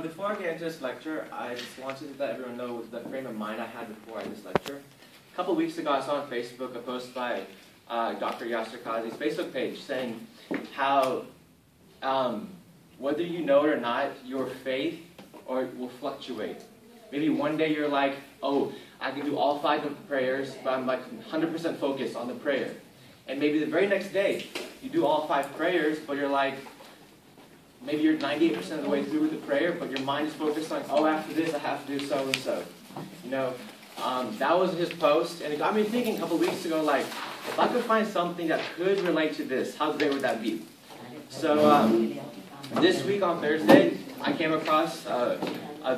Before I get into this lecture, I just wanted to let everyone know the frame of mind I had before this lecture. A couple weeks ago, I saw on Facebook a post by Dr. Yasser Qazi's Facebook page saying how whether you know it or not, your faith will fluctuate. Maybe one day you're like, oh, I can do all 5 of the prayers, but I'm like 100% focused on the prayer. And maybe the very next day, you do all 5 prayers, but you're like, maybe you're 98% of the way through with the prayer, but your mind is focused on, oh, after this, I have to do so and so. You know, that was his post, and it got me thinking a couple weeks ago, like, if I could find something that could relate to this, how great would that be? So this week on Thursday, I came across a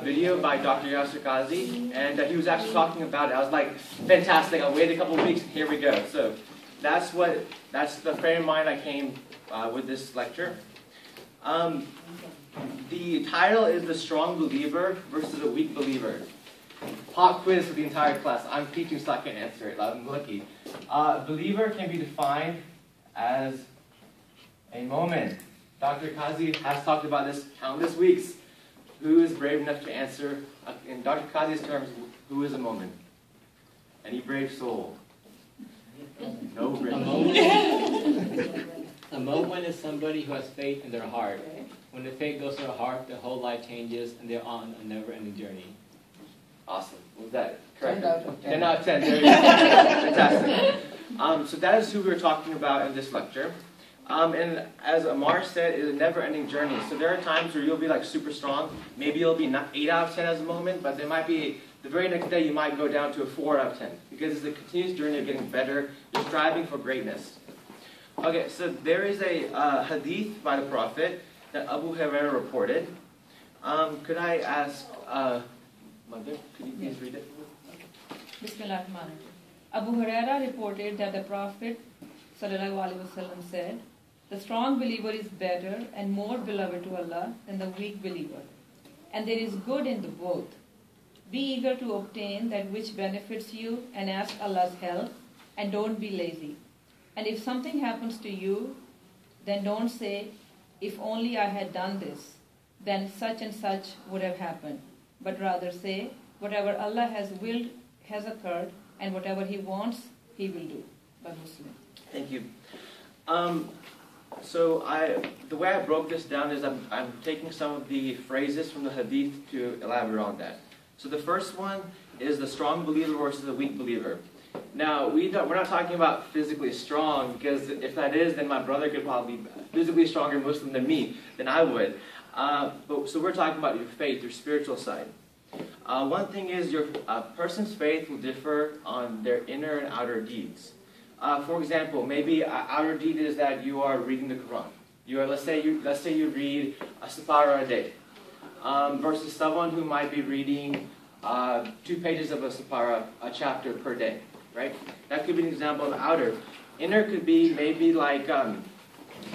video by Dr. Yasser Qazi, and he was actually talking about it. I was like, fantastic, I waited a couple of weeks, here we go. So that's the frame of mind I came with this lecture. The title is The Strong Believer versus a Weak Believer. Pop quiz for the entire class. I'm teaching so I can answer it. I'm lucky. Believer can be defined as a moment. Dr. Qazi has talked about this countless weeks. Who is brave enough to answer, in Dr. Qazi's terms, who is a moment? Any brave soul? No brave soul. A moment is somebody who has faith in their heart. When the faith goes to their heart, their whole life changes and they're on a never-ending journey. Awesome. Was that correct? 10 out of 10. 10 out of 10. There you go. Fantastic. So that is who we're talking about in this lecture. And as Amar said, it's a never-ending journey. So there are times where you'll be like super strong. Maybe you'll be not 8 out of 10 as a moment, but there might be, the very next day you might go down to a 4 out of 10. Because it's a continuous journey of getting better. You're striving for greatness. Okay, so there is a hadith by the Prophet that Abu Hurairah reported. Could I ask, Mother, could you please read it? Bismillahirrahmanirrahim. Abu Hurairah reported that the Prophet ﷺ said, "The strong believer is better and more beloved to Allah than the weak believer. And there is good in the both. Be eager to obtain that which benefits you and ask Allah's help, and don't be lazy. And if something happens to you, then don't say, if only I had done this, then such and such would have happened. But rather say, whatever Allah has willed has occurred, and whatever He wants, He will do." By Muslim. Thank you. The way I broke this down is I'm taking some of the phrases from the hadith to elaborate on that. So the first one is the strong believer versus the weak believer. Now, we're not talking about physically strong, because if that is, then my brother could probably be physically stronger Muslim than I would. So we're talking about your faith, your spiritual side. One thing is a person's faith will differ on their inner and outer deeds. For example, maybe an outer deed is that you are reading the Quran. Let's say you read a separa a day, versus someone who might be reading 2 pages of a separa, a chapter per day. Right? That could be an example of outer. Inner could be maybe like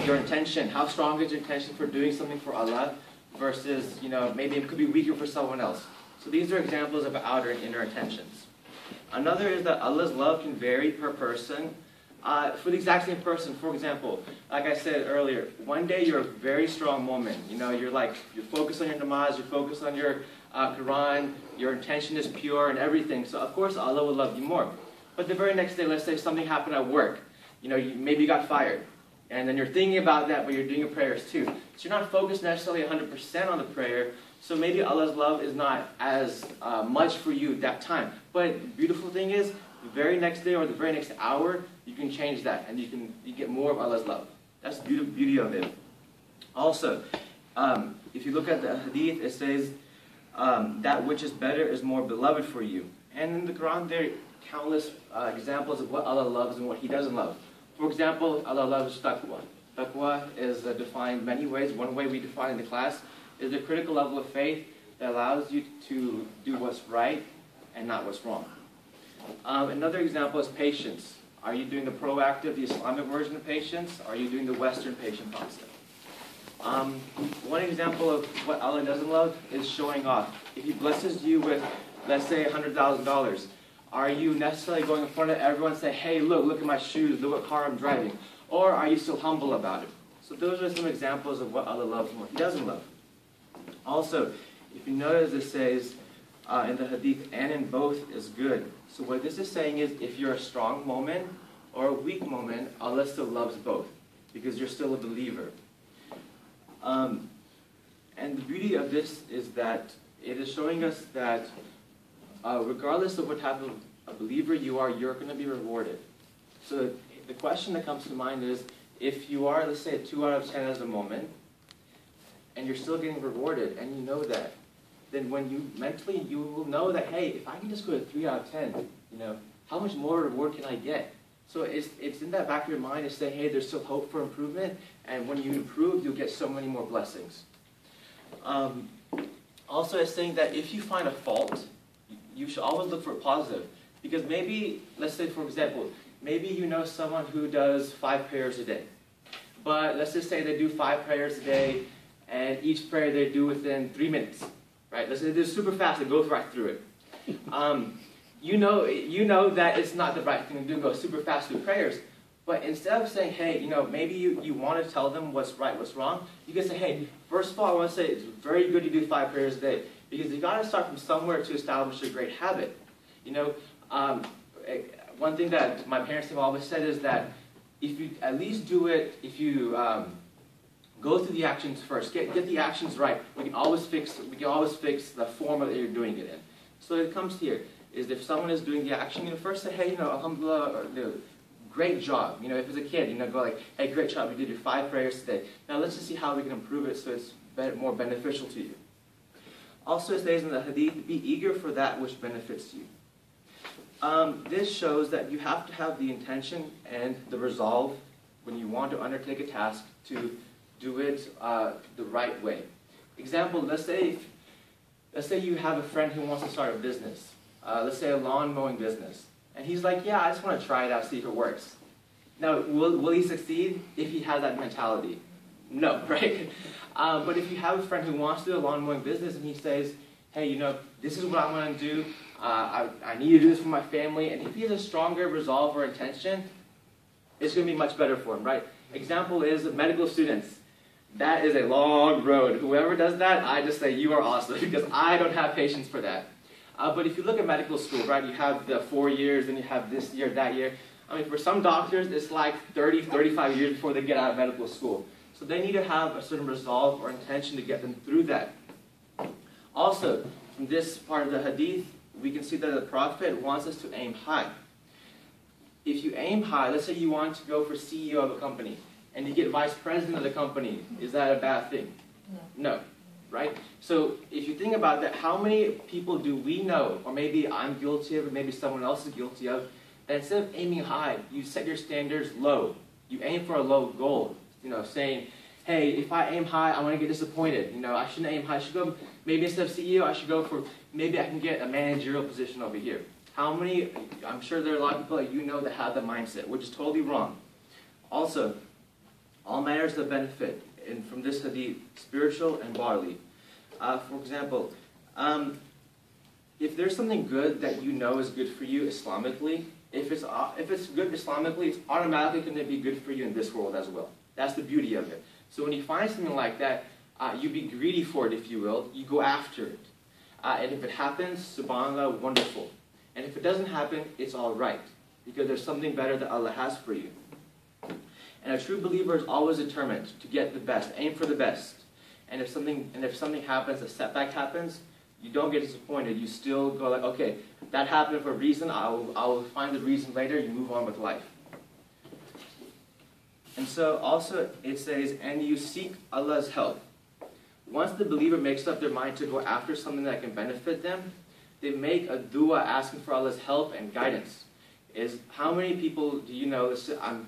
your intention. How strong is your intention for doing something for Allah versus, maybe it could be weaker for someone else. So these are examples of outer and inner intentions. Another is that Allah's love can vary per person. For the exact same person, for example, like I said earlier, one day you're a very strong moment. You're focused on your namaz, you're focused on your Quran, your intention is pure and everything. So of course Allah will love you more. But the very next day, let's say something happened at work. Maybe you got fired. And then you're thinking about that, but you're doing your prayers too. So you're not focused necessarily 100% on the prayer. So maybe Allah's love is not as much for you at that time. But the beautiful thing is, the very next day or the very next hour, you can change that. And you get more of Allah's love. That's the beauty of it. Also, if you look at the hadith, it says, that which is better is more beloved for you. And in the Quran, there are countless examples of what Allah loves and what He doesn't love. For example, Allah loves taqwa. Taqwa is defined many ways. One way we define in the class is the critical level of faith that allows you to do what's right and not what's wrong. Another example is patience. Are you doing the proactive, the Islamic version of patience? Or are you doing the Western patient concept? One example of what Allah doesn't love is showing off. If He blesses you with, let's say, $100,000, are you necessarily going in front of everyone and say, hey, look at my shoes, look what car I'm driving? Or are you still humble about it? So those are some examples of what Allah loves and what He doesn't love. Also, if you notice, it says in the hadith, and in both is good. So what this is saying is, if you're a strong moment or a weak moment, Allah still loves both, because you're still a believer. And the beauty of this is that it is showing us that regardless of what type of a believer you are, you're going to be rewarded. So the question that comes to mind is, if you are, let's say, a 2 out of 10 as a moment, and you're still getting rewarded, and you know that, then when you mentally, you will know that, hey, if I can just go to 3 out of 10, you know, how much more reward can I get? So it's in that back of your mind to say, hey, there's still hope for improvement, and when you improve, you'll get so many more blessings. Also, it's saying that if you find a fault, you should always look for a positive. Because maybe, let's say for example, maybe you know someone who does 5 prayers a day. But let's just say they do 5 prayers a day, and each prayer they do within 3 minutes. Right? Let's say they're super fast, it goes right through it. You know that it's not the right thing to do, go super fast through prayers. But instead of saying, hey, you know, maybe you want to tell them what's right, what's wrong, you can say, hey, first of all, I want to say it's very good to do 5 prayers a day. Because you've got to start from somewhere to establish a great habit. You know, one thing that my parents have always said is that if you at least do it, if you go through the actions first, get the actions right, we can always fix the form that you're doing it in. So it comes here, is if someone is doing the action, you know, first say, hey, you know, alhamdulillah, or, you know, great job. You know, if it's a kid, you know, go like, hey, great job, you did your 5 prayers today. Now let's just see how we can improve it so it's more beneficial to you. Also, it says in the hadith, be eager for that which benefits you. This shows that you have to have the intention and the resolve when you want to undertake a task to do it the right way. Example, let's say you have a friend who wants to start a business. Let's say a lawn mowing business. And he's like, yeah, I just want to try it out, see if it works. Now, will he succeed if he has that mentality? No, right? But if you have a friend who wants to do a lawn mowing business and he says, hey, you know, this is what I want to do. I need to do this for my family. And if he has a stronger resolve or intention, it's going to be much better for him, right? Example is medical students. That is a long road. Whoever does that, I just say you are awesome because I don't have patience for that. But if you look at medical school, right, you have the 4 years and you have this year, that year. I mean, for some doctors, it's like 30, 35 years before they get out of medical school. So they need to have a certain resolve or intention to get them through that. Also, from this part of the hadith, we can see that the Prophet wants us to aim high. If you aim high, let's say you want to go for CEO of a company, and you get vice president of the company, is that a bad thing? No. Right? So if you think about that, how many people do we know, or maybe I'm guilty of, or maybe someone else is guilty of, that instead of aiming high, you set your standards low. You aim for a low goal. You know, saying, hey, if I aim high, I'm going to get disappointed. You know, I shouldn't aim high. I should go, maybe instead of CEO, I should go for, maybe I can get a managerial position over here. How many, I'm sure there are a lot of people that you know that have the mindset, which is totally wrong. Also, all matters of benefit, and from this hadith, spiritual and bodily. For example, if there's something good that you know is good for you Islamically, if it's good Islamically, it's automatically going to be good for you in this world as well. That's the beauty of it. So when you find something like that, you be greedy for it, if you will. You go after it. And if it happens, subhanAllah, wonderful. And if it doesn't happen, it's all right. Because there's something better that Allah has for you. And a true believer is always determined to get the best, aim for the best. And if something happens, a setback happens, you don't get disappointed. You still go like, okay, that happened for a reason. I will find the reason later. You move on with life. And so also it says, and you seek Allah's help. Once the believer makes up their mind to go after something that can benefit them, they make a dua asking for Allah's help and guidance. How many people do you know, I'm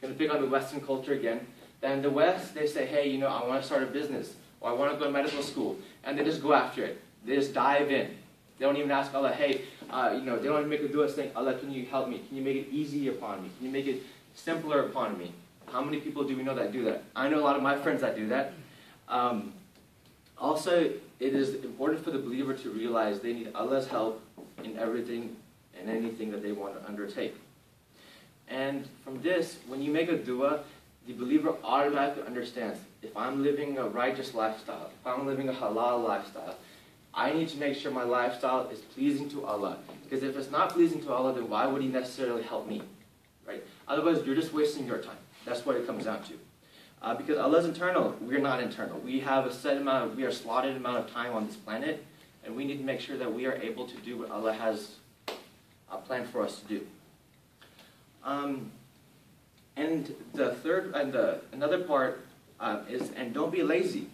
going to pick on the Western culture again, that in the West, they say, hey, you know, I want to start a business, or I want to go to medical school, and they just go after it. They just dive in. They don't even ask Allah, hey, you know, they don't even make a dua saying, Allah, can you help me? Can you make it easier upon me? Can you make it simpler upon me? How many people do we know that do that? I know a lot of my friends that do that. Also, it is important for the believer to realize they need Allah's help in everything and anything that they want to undertake. And from this, when you make a dua, the believer automatically understands, if I'm living a righteous lifestyle, if I'm living a halal lifestyle, I need to make sure my lifestyle is pleasing to Allah. Because if it's not pleasing to Allah, then why would He necessarily help me? Right? Otherwise, you're just wasting your time. That's what it comes down to. Because Allah is eternal, we're not eternal. We have a set amount, we are slotted amount of time on this planet, and we need to make sure that we are able to do what Allah has planned for us to do. And the third, and another part is, and don't be lazy.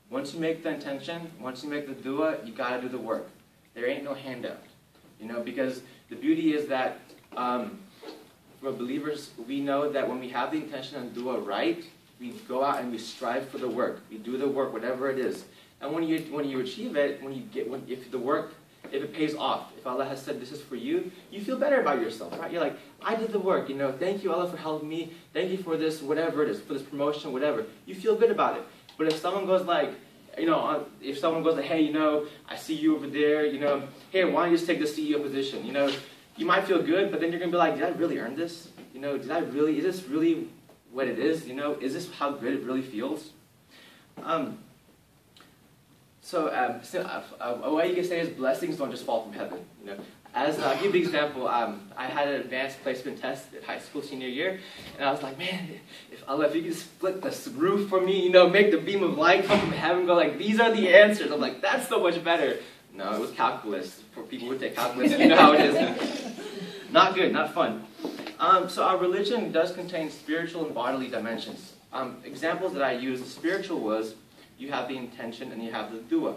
Once you make the intention, once you make the dua, you gotta do the work. There ain't no handout, you know, because the beauty is that for believers, we know that when we have the intention and dua right, we go out and we strive for the work. We do the work, whatever it is. And when you achieve it, if it pays off, if Allah has said this is for you, you feel better about yourself, right? You're like, I did the work, you know, thank you Allah for helping me, thank you for this, whatever it is, for this promotion, whatever. You feel good about it. But if someone goes like, you know, if someone goes like, hey, you know, I see you over there, you know, hey, why don't you just take the CEO position? You know, you might feel good, but then you're going to be like, did I really earn this? You know, is this really what it is? You know, is this how good it really feels? A way you can say is blessings don't just fall from heaven. You know, I'll give you an example. I had an advanced placement test at high school senior year, and I was like, man, if Allah, if you could just flip the roof for me, you know, make the beam of light come from heaven, go like, these are the answers. I'm like, that's so much better. No, it was calculus. For people who take calculus, you know how it is. Not good, not fun. So our religion does contain spiritual and bodily dimensions. Examples that I used, spiritual was, you have the intention and you have the dua.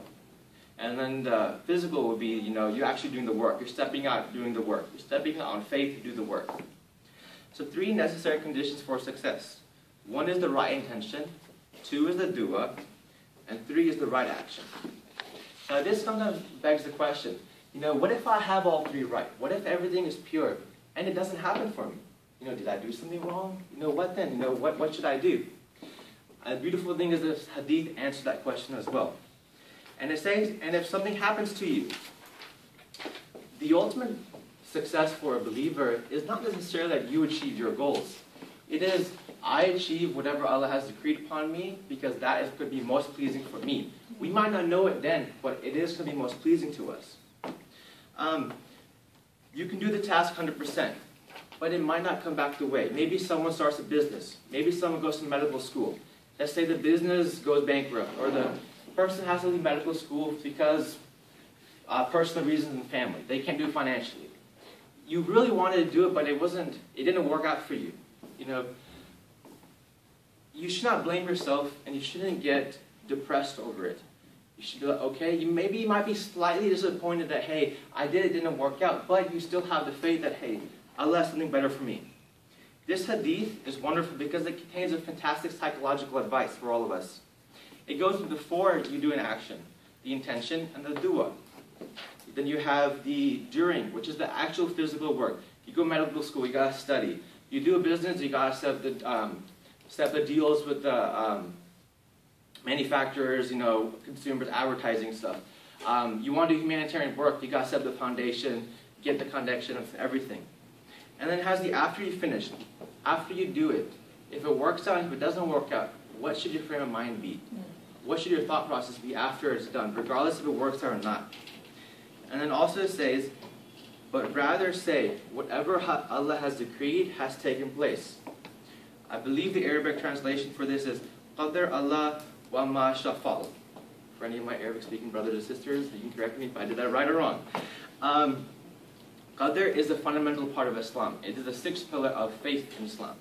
And then the physical would be, you know, you're actually doing the work. You're stepping out doing the work. You're stepping out on faith to do the work. So 3 necessary conditions for success. 1 is the right intention, 2 is the dua, and 3 is the right action. Now this sometimes begs the question, you know, what if I have all 3 right? What if everything is pure and it doesn't happen for me? You know, did I do something wrong? You know, what then? You know, what should I do? A beautiful thing is this hadith answers that question as well. And it says, and if something happens to you, the ultimate success for a believer is not necessarily that you achieve your goals. It is, I achieve whatever Allah has decreed upon me because that is going to be most pleasing for me. We might not know it then, but it is going to be most pleasing to us. You can do the task 100%, but it might not come back the way. Maybe someone starts a business. Maybe someone goes to medical school. Let's say the business goes bankrupt, or the person has to leave medical school because personal reasons in the family. They can't do it financially. You really wanted to do it, but it didn't work out for you. You know, you should not blame yourself, and you shouldn't get depressed over it. You should be like, okay, maybe you might be slightly disappointed that, hey, I did, it didn't work out, but you still have the faith that, hey, Allah has something better for me. This hadith is wonderful because it contains a fantastic psychological advice for all of us. It goes before you do an action, the intention and the dua. Then you have the during, which is the actual physical work. You go to medical school, you gotta study. You do a business, you gotta set the deals with the manufacturers, you know, consumers, advertising stuff. You want to do humanitarian work, you gotta set the foundation, get the connection of everything. And then it has the after you finish, after you do it. If it works out, if it doesn't work out, what should your frame of mind be? What should your thought process be after it's done, regardless if it works out or not? And then also it says, but rather say, whatever Allah has decreed has taken place. I believe the Arabic translation for this is, Qadar Allah wa ma shafal. For any of my Arabic-speaking brothers and sisters, you can correct me if I did that right or wrong. Qadr is a fundamental part of Islam. It is the 6th pillar of faith in Islam.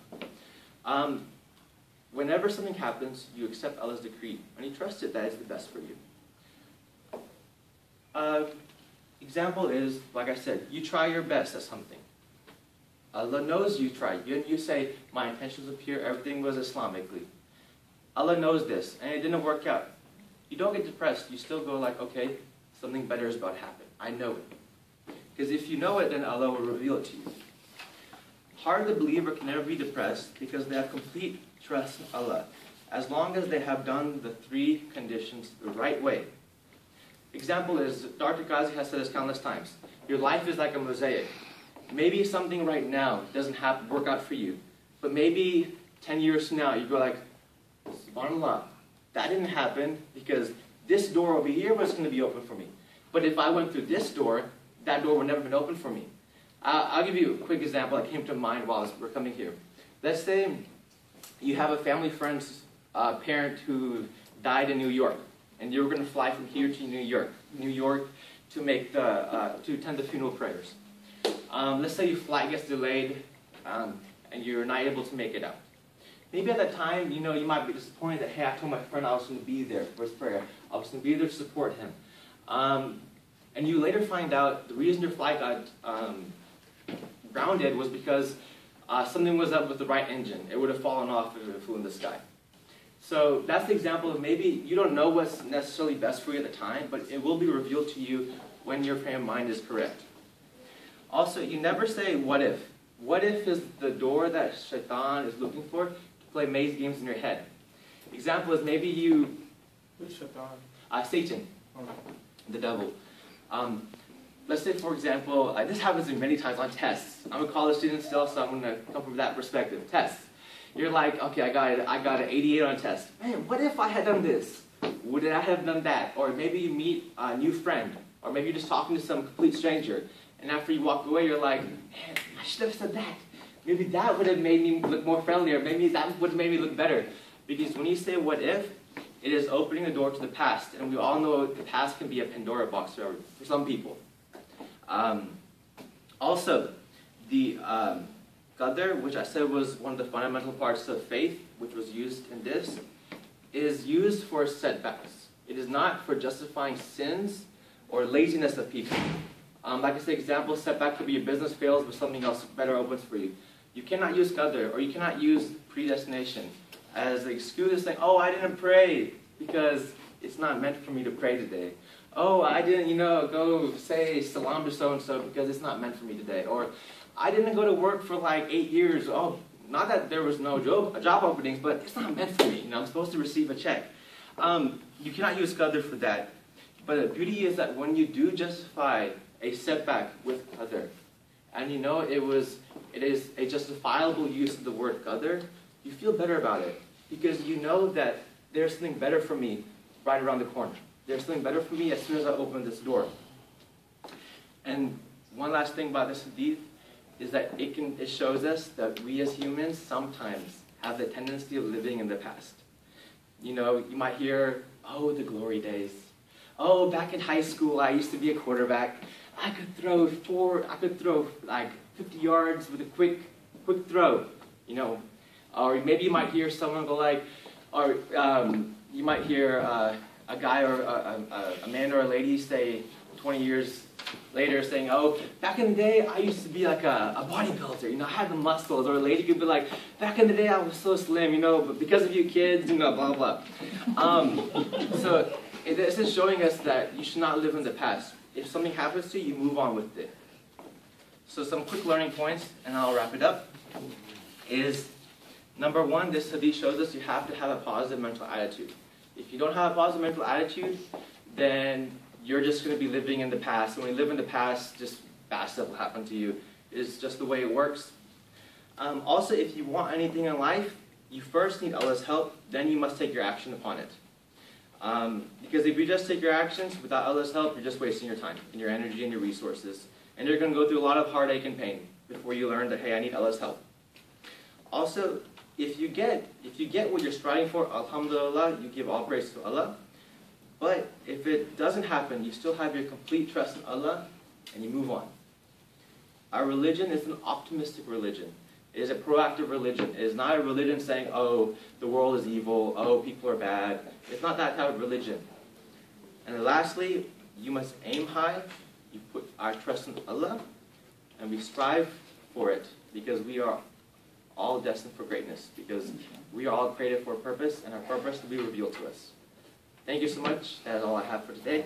Whenever something happens, you accept Allah's decree, and you trust it that is the best for you. Example is, like I said, you try your best at something. Allah knows you tried. You say, my intentions were pure, everything was Islamically. Allah knows this, and it didn't work out. You don't get depressed. You still go like, okay, something better is about to happen. I know it. Because if you know it, then Allah will reveal it to you. Heart of the believer can never be depressed because they have complete trust in Allah, as long as they have done the 3 conditions the right way. Example is, Dr. Ghazi has said this countless times, your life is like a mosaic. Maybe something right now doesn't work out for you, but maybe 10 years from now, you go like, subhanAllah, that didn't happen because this door over here was going to be open for me. But if I went through this door, that door would never have been open for me. I'll give you a quick example that came to mind while we're coming here. Let's say you have a family friend's parent who died in New York, and you were going to fly from here to New York to make to attend the funeral prayers. Let's say your flight gets delayed, and you're not able to make it out. Maybe at that time, you might be disappointed that, hey, I told my friend I was going to be there for his prayer. I was going to be there to support him. And you later find out the reason your flight got grounded was because something was up with the right engine. It would have fallen off if it flew in the sky. So that's the example of maybe you don't know what's necessarily best for you at the time, but it will be revealed to you when your frame of mind is correct. Also, you never say, what if? What if is the door that shaitan is looking for to play maze games in your head. Example is maybe you... Which shaitan? Satan, Oh. the devil. Let's say, for example, this happens to me many times on tests. I'm a college student still, so I'm going to come from that perspective. Tests. You're like, okay, I got an 88 on a test. Man, what if I had done this? Would I have done that? Or maybe you meet a new friend. Or maybe you're just talking to some complete stranger. And after you walk away, you're like, man, I should have said that. Maybe that would have made me look more friendly. Or maybe that would have made me look better. Because when you say what if, it is opening the door to the past. And we all know the past can be a Pandora box for some people. Also, the Qadr, which I said was one of the fundamental parts of faith, which was used in this, is used for setbacks. It is not for justifying sins or laziness of people. Like I said, example, setback could be your business fails, but something else better opens for you. You cannot use Qadr, or you cannot use predestination as an excuse of saying, oh, I didn't pray because it's not meant for me to pray today. Oh, I didn't, go say salam to so-and-so because it's not meant for me today. Or, I didn't go to work for like 8 years. Oh, not that there was no job openings, but it's not meant for me. I'm supposed to receive a check. You cannot use Qadr for that. But the beauty is that when you do justify a setback with Qadr, and it is a justifiable use of the word Qadr, you feel better about it. Because you know that there's something better for me right around the corner. There's something better for me as soon as I open this door. And one last thing about this hadith is that it shows us that we as humans sometimes have the tendency of living in the past. You might hear, oh, the glory days. Oh, back in high school, I used to be a quarterback. I could throw like 50 yards with a quick throw. Or maybe you might hear someone go like, or you might hear a guy or a man or a lady say 20 years later saying, oh, back in the day, I used to be like a bodybuilder, I had the muscles. Or a lady could be like, back in the day, I was so slim, but because of you kids, blah, blah. So this is showing us that you should not live in the past. If something happens to you, you move on with it. So some quick learning points, and I'll wrap it up, is number one, this hadith shows us you have to have a positive mental attitude. If you don't have a positive mental attitude, then you're just going to be living in the past. And when you live in the past, just bad stuff will happen to you. It's just the way it works. Also, if you want anything in life, you first need Allah's help, then you must take your action upon it. Because if you just take your actions without Allah's help, you're just wasting your time and your energy and your resources. And you're going to go through a lot of heartache and pain before you learn that, hey, I need Allah's help. Also, if you get what you're striving for, alhamdulillah, you give all praise to Allah. But if it doesn't happen, you still have your complete trust in Allah, and you move on. Our religion is an optimistic religion. It is a proactive religion. It is not a religion saying, oh, the world is evil, oh, people are bad. It's not that type of religion. And then lastly, you must aim high. You put our trust in Allah, and we strive for it, because we are all destined for greatness, because we are all created for a purpose, and our purpose will be revealed to us. Thank you so much. That is all I have for today.